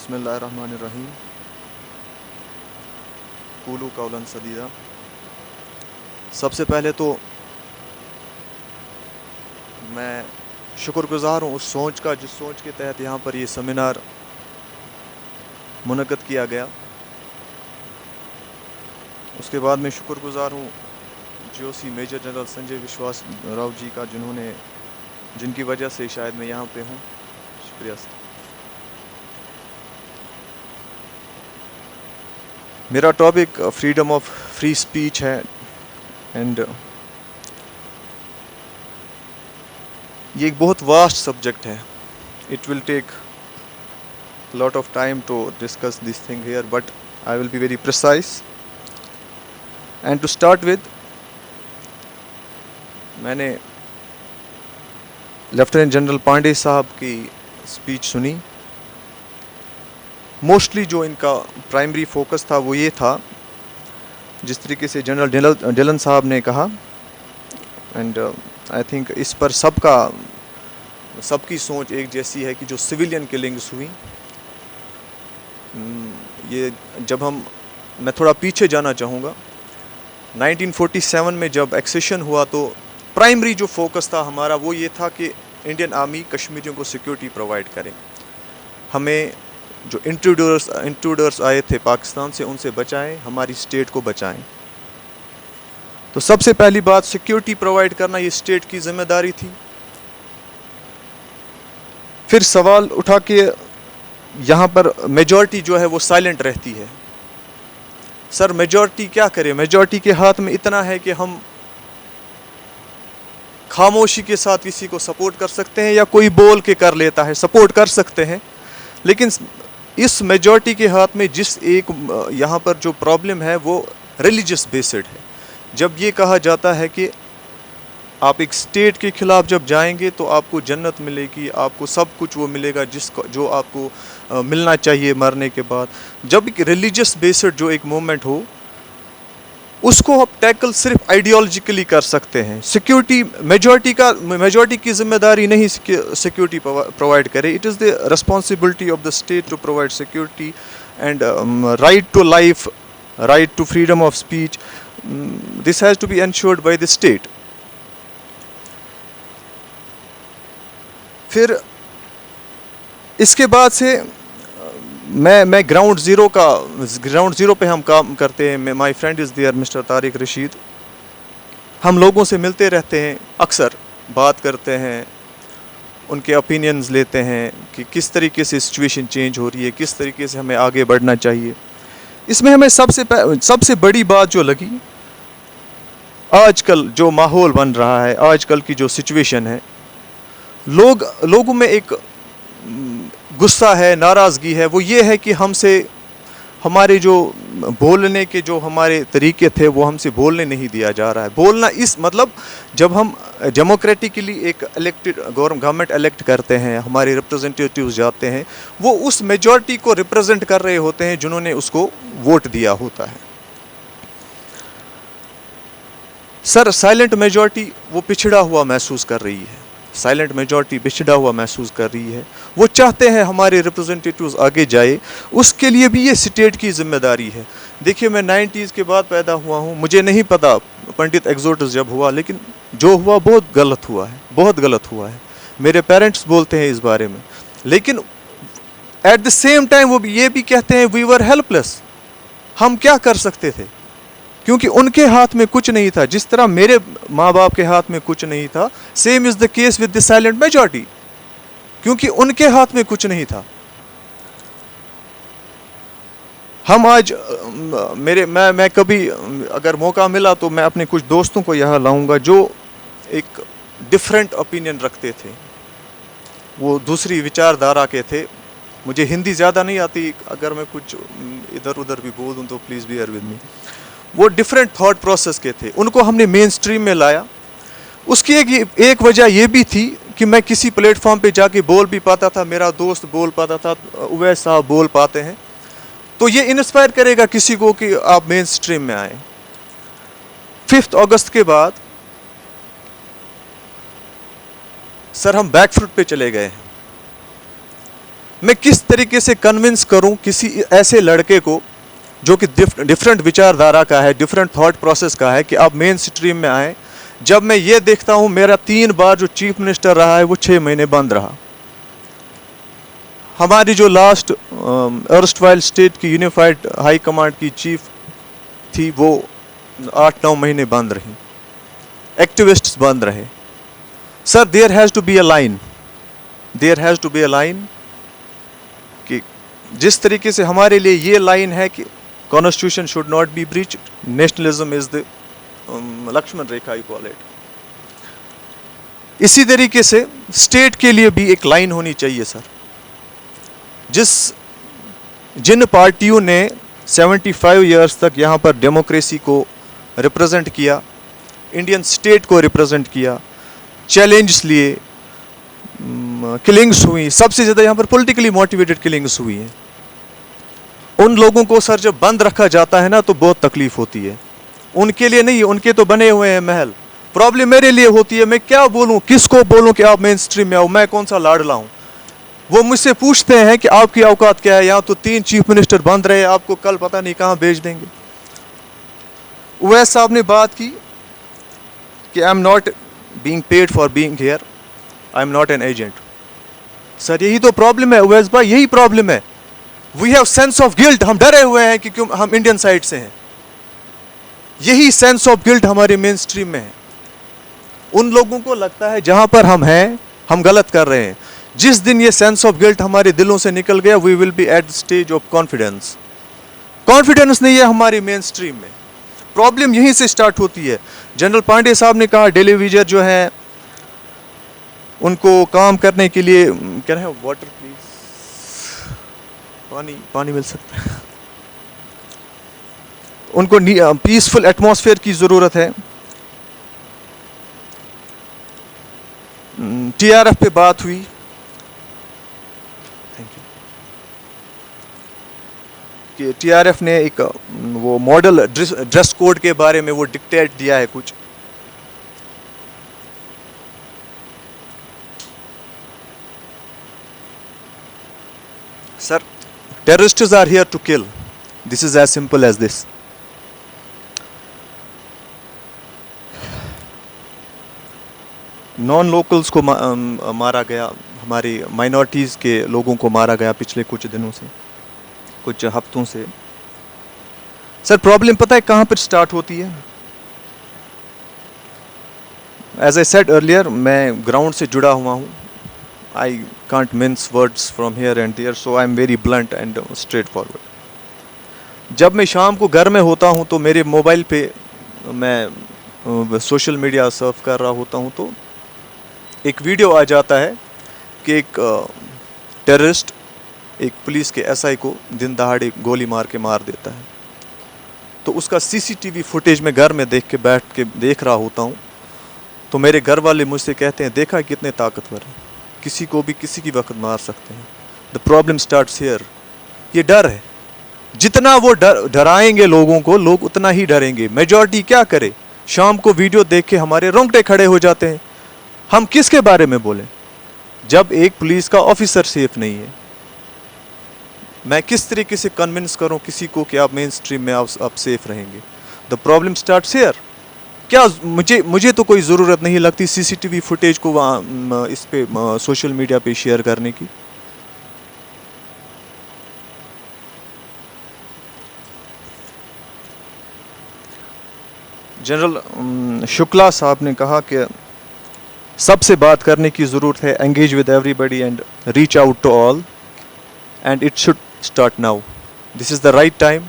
بسم اللہ الرحمن الرحیم قولوا قولا سدیدا۔ سب سے پہلے تو میں شکر گزار ہوں اس سوچ کا جس سوچ کے تحت یہاں پر یہ سیمینار منعقد کیا گیا۔ اس کے بعد میں شکر گزار ہوں جی او سی میجر جنرل سنجے وشواس راؤ جی کا جن کی وجہ سے شاید میں یہاں پہ ہوں۔ شکریہ سر۔ میرا topic freedom of free speech ہے اینڈ یہ ایک بہت واسٹ سبجیکٹ ہے۔ It will take lot of time to discuss this thing here but I will be very precise and to start with میں نے لیفٹیننٹ جنرل پانڈے صاحب کی speech سنی۔ Mostly جو ان کا پرائمری فوکس تھا وہ یہ تھا جس طریقے سے جنرل ڈیلن صاحب نے کہا اینڈ آئی تھنک اس پر سب کی سوچ ایک جیسی ہے کہ جو سویلین کلنگز ہوئی یہ میں تھوڑا پیچھے جانا چاہوں گا۔ 1947 میں جب ایکسیشن ہوا تو پرائمری جو فوکس تھا ہمارا وہ یہ تھا کہ انڈین آرمی کشمیریوں کو سیکیورٹی پرووائڈ کرے، ہمیں جو انٹروڈرس آئے تھے پاکستان سے ان سے بچائیں، ہماری اسٹیٹ کو بچائیں۔ تو سب سے پہلی بات سیکیورٹی پرووائڈ کرنا یہ اسٹیٹ کی ذمہ داری تھی۔ پھر سوال اٹھا کہ یہاں پر میجورٹی جو ہے وہ سائلنٹ رہتی ہے۔ سر میجورٹی کیا کرے؟ میجورٹی کے ہاتھ میں اتنا ہے کہ ہم خاموشی کے ساتھ کسی کو سپورٹ کر سکتے ہیں یا کوئی بول کے کر لیتا ہے، سپورٹ کر سکتے ہیں، لیکن اس میجورٹی کے ہاتھ میں جس ایک یہاں پر جو پرابلم ہے وہ ریلیجس بیسڈ ہے۔ جب یہ کہا جاتا ہے کہ آپ ایک اسٹیٹ کے خلاف جب جائیں گے تو آپ کو جنت ملے گی، آپ کو سب کچھ وہ ملے گا جو آپ کو ملنا چاہیے مرنے کے بعد، جب ایک ریلیجس بیسڈ جو ایک موومنٹ ہو اس کو آپ ٹیکل صرف آئیڈیالوجیکلی کر سکتے ہیں۔ سیکیورٹی میجورٹی کی ذمہ داری نہیں کہ سیکیورٹی پرووائڈ کرے، it is the responsibility of the state to provide security and right to life, right to freedom of speech, this has to be ensured by the state. پھر اس کے بعد سے میں گراؤنڈ زیرو پہ ہم کام کرتے ہیں۔ My friend is there mister Tariq Rashid, ہم لوگوں سے ملتے رہتے ہیں، اکثر بات کرتے ہیں، ان کے اوپینینز لیتے ہیں کہ کس طریقے سے سچویشن چینج ہو رہی ہے، کس طریقے سے ہمیں آگے بڑھنا چاہیے۔ اس میں ہمیں سب سے بڑی بات جو لگی، آج کل جو ماحول بن رہا ہے، آج کل کی جو سچویشن ہے، لوگوں میں ایک غصہ ہے، ناراضگی ہے، وہ یہ ہے کہ ہمارے جو بولنے کے جو ہمارے طریقے تھے وہ ہم سے بولنے نہیں دیا جا رہا ہے۔ بولنا مطلب جب ہم ڈیموکریٹکلی ایک الیکٹڈ گورنمنٹ الیکٹ کرتے ہیں، ہمارے ریپرزنٹیٹیوز جاتے ہیں، وہ اس میجورٹی کو ریپرزینٹ کر رہے ہوتے ہیں جنہوں نے اس کو ووٹ دیا ہوتا ہے۔ سر سائلنٹ میجورٹی وہ پچھڑا ہوا محسوس کر رہی ہے، سائلنٹ میجورٹی پچھڑا ہوا محسوس کر رہی ہے، وہ چاہتے ہیں ہمارے ریپرزنٹیٹیوز آگے جائے، اس کے لیے بھی یہ اسٹیٹ کی ذمہ داری ہے۔ دیکھیے میں 90s کے بعد پیدا ہوا ہوں، مجھے نہیں پتا پنڈت ایگزوٹس جب ہوا، لیکن جو ہوا بہت غلط ہوا ہے، بہت غلط ہوا ہے، میرے پیرنٹس بولتے ہیں اس بارے میں، لیکن ایٹ دا سیم ٹائم وہ یہ بھی کہتے ہیں وی ور ہیلپ لیس، ہم کیا کر سکتے تھے، کیونکہ ان کے ہاتھ میں کچھ نہیں تھا، جس طرح میرے ماں باپ کے ہاتھ میں کچھ نہیں تھا، same is the case with the silent majority, کیونکہ ان کے ہاتھ میں کچھ نہیں تھا۔ ہم آج میں کبھی اگر موقع ملا تو میں اپنے کچھ دوستوں کو یہاں لاؤں گا جو ایک ڈفرینٹ اوپینین رکھتے تھے، وہ دوسری وچار دھارا کے تھے۔ مجھے ہندی زیادہ نہیں آتی، اگر میں کچھ ادھر ادھر بھی بول دوں تو پلیز بیئر ود می۔ وہ ڈفرینٹ تھاٹ پروسیس کے تھے، ان کو ہم نے مین سٹریم میں لایا۔ اس کی ایک وجہ یہ بھی تھی کہ میں کسی پلیٹ فارم پہ جا کے بول بھی پاتا تھا، میرا دوست بول پاتا تھا، اویس صاحب بول پاتے ہیں، تو یہ انسپائر کرے گا کسی کو کہ آپ مین سٹریم میں آئیں۔ 5 اگست کے بعد سر ہم بیک فٹ پہ چلے گئے ہیں۔ میں کس طریقے سے کنونس کروں کسی ایسے لڑکے کو جو کہ ڈفرینٹ وچار دھارا کا ہے, ڈفرینٹ تھاٹ پروسیس کا ہے, کہ آپ مین سٹریم میں آئیں, جب میں یہ دیکھتا ہوں میرا 3 بار جو چیف منسٹر رہا ہے وہ 6 مہینے بند رہا. ہماری جو لاسٹ ارسٹ وائل اسٹیٹ کی یونیفائڈ ہائی کمانڈ کی چیف تھی وہ 8-9 مہینے بند رہی, ایکٹیوسٹس بند رہے. Sir there has to be a line, there has to be a line, کہ جس طریقے سے ہمارے لیے یہ لائن ہے کہ constitution should not be breached, nationalism is the Lakshman Rekha I call it. اسی طریقے سے اسٹیٹ کے لیے بھی ایک لائن ہونی چاہیے سر. جن پارٹیوں نے 75 ایئرس تک یہاں پر ڈیموکریسی کو ریپرزینٹ کیا, انڈین اسٹیٹ کو ریپرزینٹ کیا, چیلنجز لیے, کلنگس ہوئی, سب سے زیادہ یہاں پر پولیٹیکلی موٹیویٹڈ کلنگس ہوئی ہیں, ان لوگوں کو سر جب بند رکھا جاتا ہے نا تو بہت تکلیف ہوتی ہے. ان کے لیے نہیں, ان کے تو بنے ہوئے ہیں محل. پرابلم میرے لیے ہوتی ہے, میں کیا بولوں, کس کو بولوں کہ آپ مین سٹریم میں آؤ, میں کون سا لاڈلا ہوں. وہ مجھ سے پوچھتے ہیں کہ آپ کی اوقات کیا ہے, یہاں تو 3 چیف منسٹر بند رہے, آپ کو کل پتہ نہیں کہاں بھیج دیں گے. اویس صاحب نے بات کی کہ I am not being paid for being here, I am not an agent. Sir یہی تو پرابلم ہے اویس بھائی, یہی پرابلم ہے. We have sense of guilt, ہم ڈرے ہوئے ہیں کہ کیوں ہم انڈین سائڈ سے ہیں. یہی سینس آف گلٹ ہمارے مین سٹریم میں ہے. ان لوگوں کو لگتا ہے جہاں پر ہم ہیں ہم غلط کر رہے ہیں. جس دن یہ سینس آف گلٹ ہمارے دلوں سے نکل گیا, we will be at the stage of confidence. Confidence نہیں ہے ہماری مین سٹریم میں. پرابلم یہیں سے اسٹارٹ ہوتی ہے. جنرل پانڈے صاحب نے کہا ڈیلی ویجر جو ہے ان کو کام کرنے کے لیے کیا ہے, واٹر پلیز, پانی مل سکتا ہے, ان کو پیسفل ایٹماسفیئر کی ضرورت ہے. ٹی آر ایف پہ بات ہوئی, کہ ٹی آر ایف نے ایک وہ ماڈل ڈریس کوڈ کے بارے میں وہ ڈکٹیٹ دیا ہے کچھ. Sir terrorists are here to kill, this is as simple as this. Non locals کو مارا گیا, ہماری مائنورٹیز کے لوگوں کو مارا گیا پچھلے کچھ دنوں سے, کچھ ہفتوں سے. سر پرابلم پتہ ہے کہاں پر سٹارٹ ہوتی ہے؟ ایز اے سیڈ ارلیئر, میں گراؤنڈ سے جڑا ہوا ہوں. I can't mince words from here and there, so I am very blunt and straightforward. جب میں شام کو گھر میں ہوتا ہوں تو میرے موبائل پہ میں سوشل میڈیا سرف کر رہا ہوتا ہوں, تو ایک ویڈیو آ جاتا ہے کہ ایک ٹیررسٹ ایک پولیس کے ایس آئی کو دن دہاڑے گولی مار دیتا ہے. تو اس کا سی سی ٹی وی فوٹیج میں گھر میں بیٹھ کے دیکھ رہا ہوتا ہوں. تو میرے گھر والے مجھ سے کہتے ہیں دیکھا کتنے طاقتور ہیں, کسی کو بھی کسی کی وقت مار سکتے ہیں. The problem starts here. یہ ڈر ہے, جتنا وہ ڈرائیں گے لوگوں کو, لوگ اتنا ہی ڈریں گے. میجورٹی کیا کرے, شام کو ویڈیو دیکھ کے ہمارے رونگٹے کھڑے ہو جاتے ہیں. ہم کس کے بارے میں بولیں جب ایک پولیس کا آفیسر سیف نہیں ہے؟ میں کس طریقے سے کنونس کروں کسی کو کہ آپ مین سٹریم میں آپ سیف رہیں گے؟ The problem starts here. کیا مجھے تو کوئی ضرورت نہیں لگتی سی سی ٹی وی فوٹیج کو وہاں اس پہ سوشل میڈیا پہ شیئر کرنے کی. جنرل شکلا صاحب نے کہا کہ سب سے بات کرنے کی ضرورت ہے, engage with everybody and reach out to all, and it should start now. This is the right time.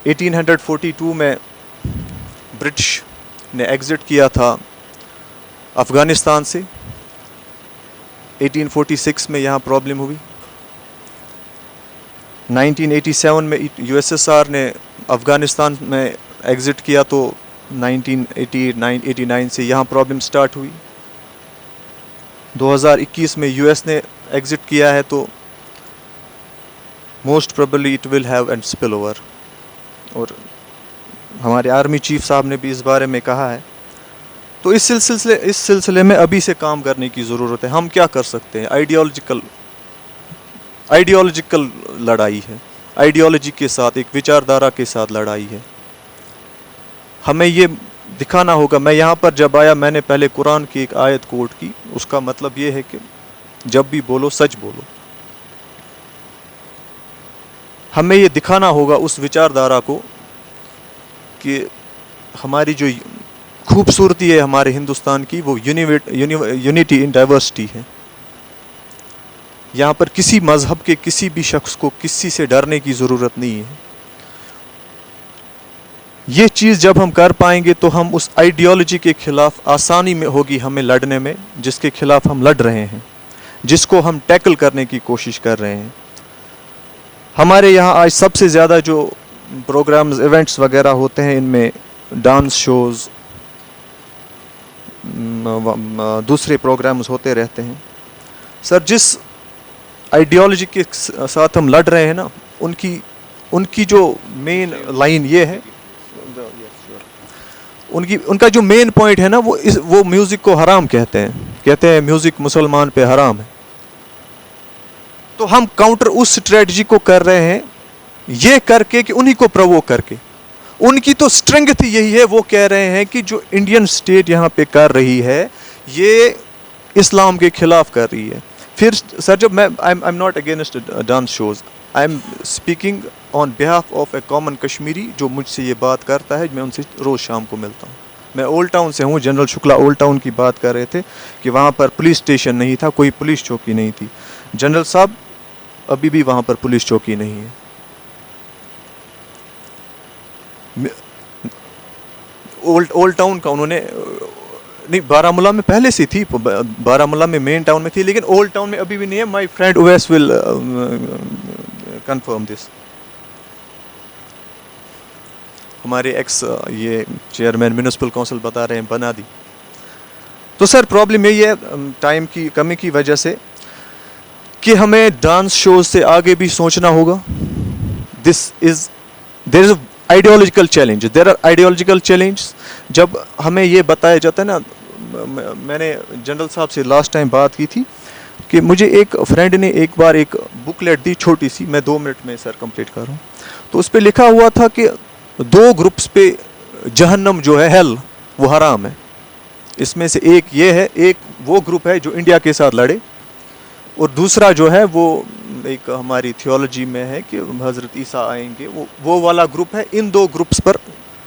1842 میں برٹش نے ایگزٹ کیا تھا افغانستان سے. 1846 میں یہاں پرابلم ہوئی. 1987 میں یو ایس ایس آر نے افغانستان میں ایگزٹ کیا, تو 1989 سے یہاں پرابلم سٹارٹ ہوئی. 2021 میں یو ایس نے ایگزٹ کیا ہے, تو most probably it will have and spell over. اور ہمارے آرمی چیف صاحب نے بھی اس بارے میں کہا ہے. تو اس سلسلے میں ابھی سے کام کرنے کی ضرورت ہے. ہم کیا کر سکتے ہیں؟ آئیڈیالوجیکل آئیڈیالوجیکل لڑائی ہے, آئیڈیالوجی کے ساتھ, ایک وچاردھارا کے ساتھ لڑائی ہے. ہمیں یہ دکھانا ہوگا. میں یہاں پر جب آیا میں نے پہلے قرآن کی ایک آیت کوٹ کی, اس کا مطلب یہ ہے کہ جب بھی بولو سچ بولو. ہمیں یہ دکھانا ہوگا اس وچاردھارا کو کہ ہماری جو خوبصورتی ہے ہمارے ہندوستان کی وہ یونٹی ان ڈائیورسٹی ہے. یہاں پر کسی مذہب کے کسی بھی شخص کو کسی سے ڈرنے کی ضرورت نہیں ہے. یہ چیز جب ہم کر پائیں گے تو ہم اس آئیڈیالوجی کے خلاف آسانی میں ہوگی ہمیں لڑنے میں, جس کے خلاف ہم لڑ رہے ہیں, جس کو ہم ٹیکل کرنے کی کوشش کر رہے ہیں. ہمارے یہاں آج سب سے زیادہ جو پروگرامز ایونٹس وغیرہ ہوتے ہیں ان میں ڈانس شوز, دوسرے پروگرامز ہوتے رہتے ہیں. سر جس آئیڈیالوجی کے ساتھ ہم لڑ رہے ہیں نا, ان کی جو مین لائن یہ ہے, ان کا جو مین پوائنٹ ہے نا وہ میوزک کو حرام کہتے ہیں میوزک مسلمان پہ حرام ہے. تو ہم کاؤنٹر اس اسٹریٹجی کو کر رہے ہیں یہ کر کے کہ انہی کو پرووک کر کے. ان کی تو اسٹرنگتھ یہی ہے, وہ کہہ رہے ہیں کہ جو انڈین اسٹیٹ یہاں پہ کر رہی ہے یہ اسلام کے خلاف کر رہی ہے. پھر سر جب میں I am not against dance shows, I am speaking on behalf of a common Kashmiri جو مجھ سے یہ بات کرتا ہے, میں ان سے روز شام کو ملتا ہوں. میں اولڈ ٹاؤن سے ہوں, جنرل شکلا اولڈ ٹاؤن کی بات کر رہے تھے کہ وہاں پر پولیس اسٹیشن نہیں تھا, کوئی پولیس چوکی نہیں تھی. جنرل صاحب ابھی بھی وہاں پر پولیس چوکی نہیں ہے. اولڈ ٹاؤن کا انہوں نے نہیں, بارہمولہ میں پہلے سے تھی, بارہمولہ میں مین ٹاؤن میں تھی, لیکن اولڈ ٹاؤن میں ابھی بھی نہیں ہے. My friend Owais will confirm this. ہمارے ایکس یہ چیئرمین میونسپل کونسل بتا رہے ہیں بنا دی. تو سر پرابلم یہی ہے ٹائم کی کمی کی وجہ سے کہ ہمیں ڈانس شوز سے آگے بھی سوچنا ہوگا. There is a ideological challenge, there are ideological challenge. جب ہمیں یہ بتایا جاتا ہے نا, میں نے جنرل صاحب سے لاسٹ ٹائم بات کی تھی کہ مجھے ایک فرینڈ نے ایک بار ایک بکلیٹ دی چھوٹی سی, میں 2 منٹ میں سر کمپلیٹ کر رہا ہوں. تو اس پہ لکھا ہوا تھا کہ 2 گروپس پہ جہنم جو ہے ہیل وہ حرام ہے. اس میں سے ایک یہ ہے, ایک وہ گروپ ہے جو انڈیا کے ساتھ لڑے, اور دوسرا جو ہے وہ ایک ہماری تھیولوجی میں ہے کہ حضرت عیسیٰ آئیں گے, وہ والا گروپ ہے. ان 2 گروپس پر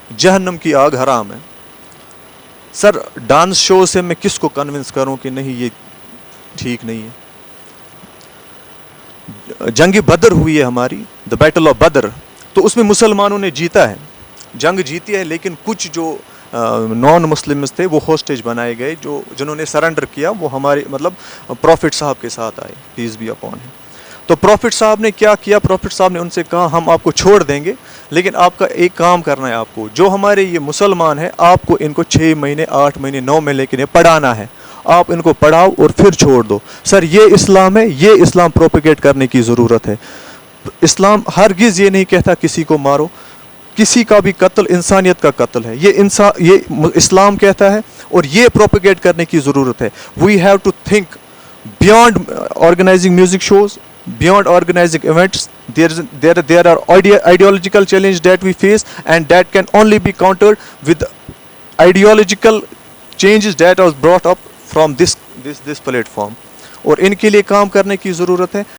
جہنم کی آگ حرام ہے. سر ڈانس شو سے میں کس کو کنونس کروں کہ نہیں یہ ٹھیک نہیں ہے. جنگ بدر ہوئی ہے ہماری, دا بیٹل آف بدر, تو اس میں مسلمانوں نے جیتا ہے, جنگ جیتی ہے, لیکن کچھ جو نان مسلمز تھے وہ ہوسٹیج بنائے گئے. جنہوں نے سرنڈر کیا وہ ہمارے مطلب پروفٹ صاحب کے ساتھ آئے, پیس بی اپون ہم. تو پروفٹ صاحب نے کیا کیا, پروفٹ صاحب نے ان سے کہا ہم آپ کو چھوڑ دیں گے, لیکن آپ کا ایک کام کرنا ہے, آپ کو جو ہمارے یہ مسلمان ہیں آپ کو ان کو 6 مہینے 8 مہینے 9 مہینے کے لیے پڑھانا ہے. آپ ان کو پڑھاؤ اور پھر چھوڑ دو. سر یہ اسلام ہے, یہ اسلام پروپیگیٹ کرنے کی ضرورت ہے. اسلام ہرگز یہ نہیں کہتا کسی کو مارو, کسی کا بھی قتل انسانیت کا قتل ہے, یہ اسلام کہتا ہے, اور یہ پروپیگیٹ کرنے کی ضرورت ہے. We have to think beyond organising music shows, beyond organizing events. There are ideological challenges that we face, and that can only be countered with ideological changes that are brought up from this platform. اور ان کے لیے کام کرنے کی ضرورت ہے.